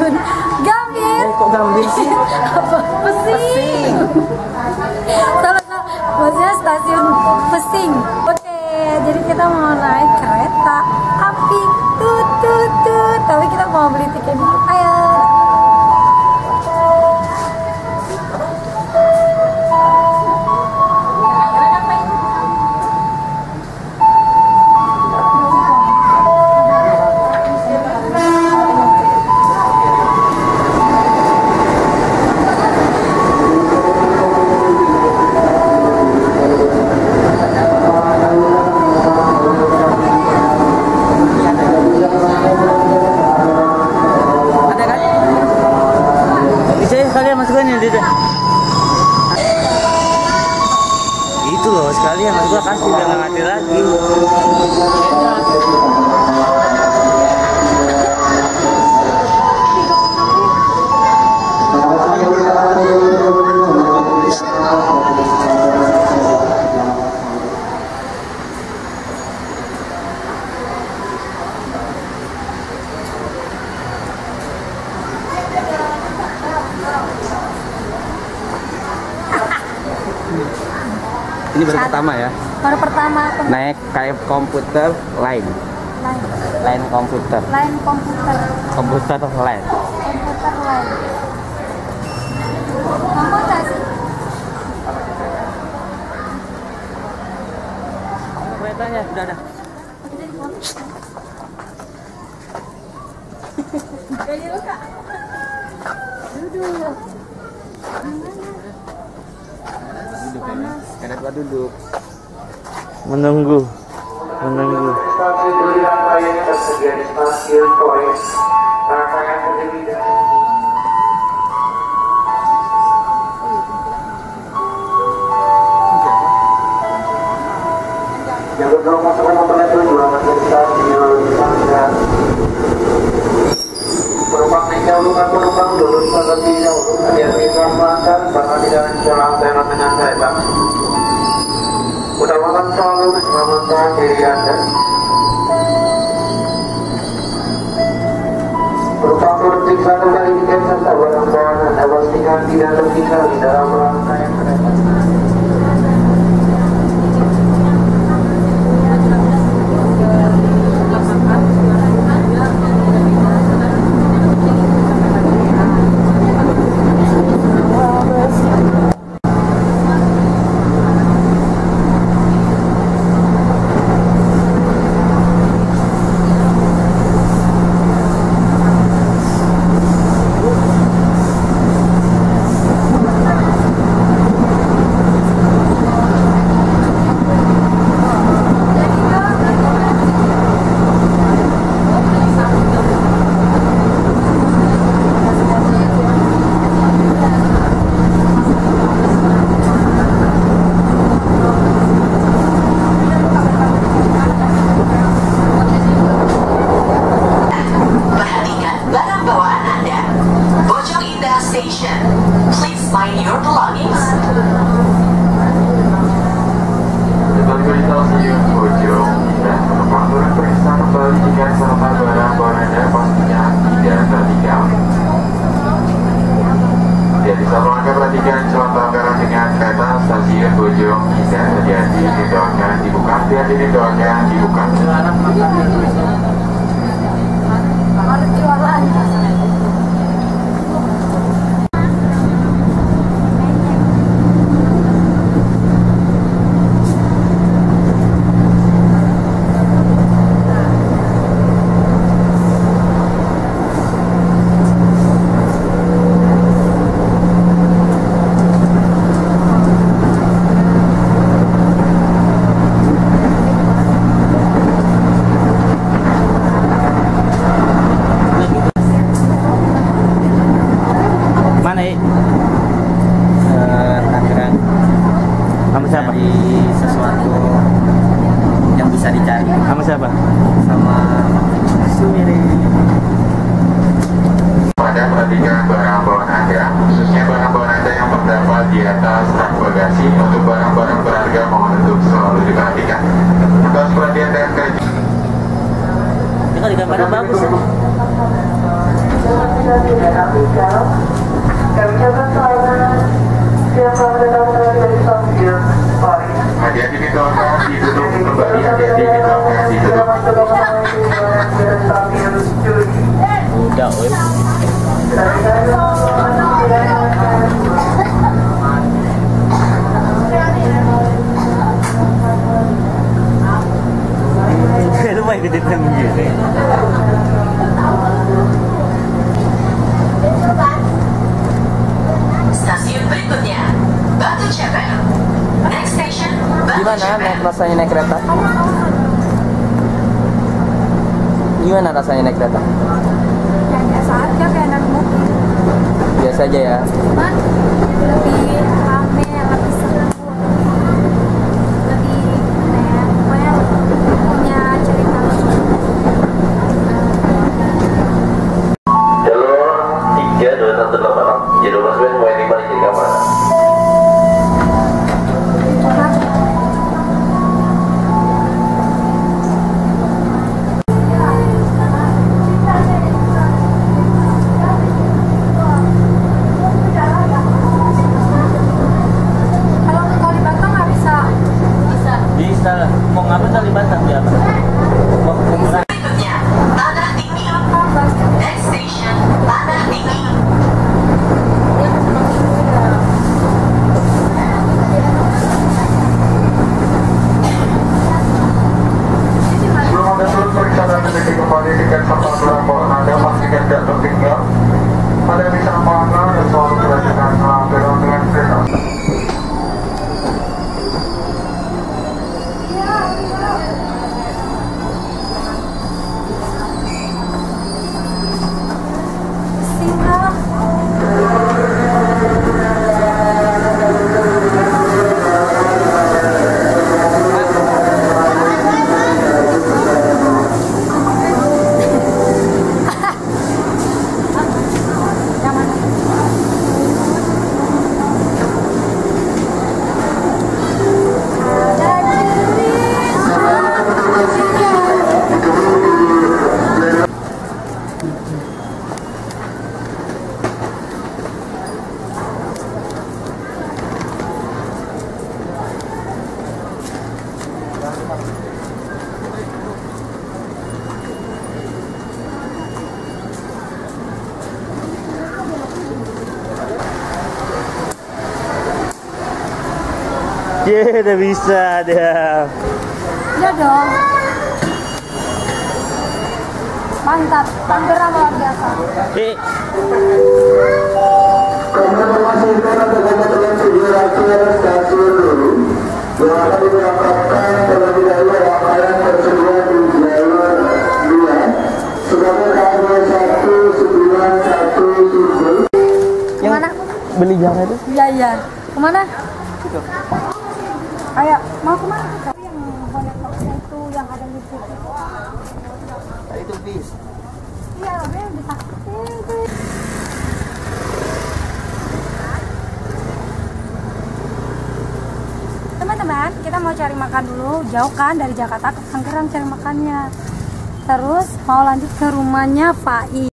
stasiun Gambir. Kok Gambir sih? Apa? Pesing. Salah. Maksudnya stasiun Pesing. Oke, jadi kita mau naik kereta api. Tut. Tapi kita mau beli tiket dulu. Ayo. Itu loh sekalian, mas gua kasih udah nggak ngerti lagi. Ini baru pertama ya? Baru pertama. Naik kayak komputer lain. Lain komputer. Komputer lain. Kamu nggak sih? Keretanya sudah ada. Jadi lu Kak. Duduk. Enak buat duduk. Menunggu. Penumpang turun terlebih dahulu agar diselamatkan karena tidak jalan dengan kereta. Utamakan selalu keselamatan diri Anda. Penumpang turun satu kali tiket serta barang bawaan Anda pastikan tidak tertinggal di dalam rangkaian kereta. Perhatikan contoh barang dengan kereta stasiun Bojong tidak terjadi didoakan dibuka, hati-hati didoakan dibuka. siapa? Sama Sumire. Pada perhatikan barang bawaan Anda, khususnya barang bawaan Anda yang terdapat di atas rak bagasi. Untuk barang-barang berharga mohon untuk selalu diperhatikan. Atas perhatian dan kerja. Tinggal di kamar. Pada bagus ya. Hati-hati di tolnya ditutup kembali, hati-hati di tolnya ditutup. Udah, weh. Lu mau ikutin gitu. Stasiun berikutnya Batu Cepet. Next station Batu Gimana Cepet. rasanya naik kereta? Gimana rasanya naik kereta? Ya biasa aja kayak naik mobil. Biasa aja ya. Cuman lebih rame, lebih seru, lebih pokoknya punya cerita. Jalur 32186 jalur busway mulai dibalik di kamar. Kalau ke Kalibata nggak bisa. Bisa. Mau ngapain dari Batam dia? Mau kuburan. Berikutnya Tanah Tinggi. Next station Tanah Tinggi. Sebelum Anda turun periksa dan meniti kembali tiket serta pelapor Anda pastikan tidak tertinggal. Anda bisa mengenal dan selalu perhatikan pelampiran dengan kereta. Udah bisa dia. Iya dong. Mantap, Tangerang luar biasa. Karena memasuki dengan tujuan akhir stasiun dulu, yang akan diberangkatkan terlebih dahulu rangkaian tersedia di jalur 2 sebagai KM 1917. Kemana? Beli jalan itu? Iya iya. Kemana? Ayo, mau kemana? Yang bonek boxnya itu yang ada di situ. Itu bis. Iya, dia bisa. Teman-teman, kita mau cari makan dulu. Jauh kan dari Jakarta ke Tangerang cari makannya. Terus mau lanjut ke rumahnya Fai.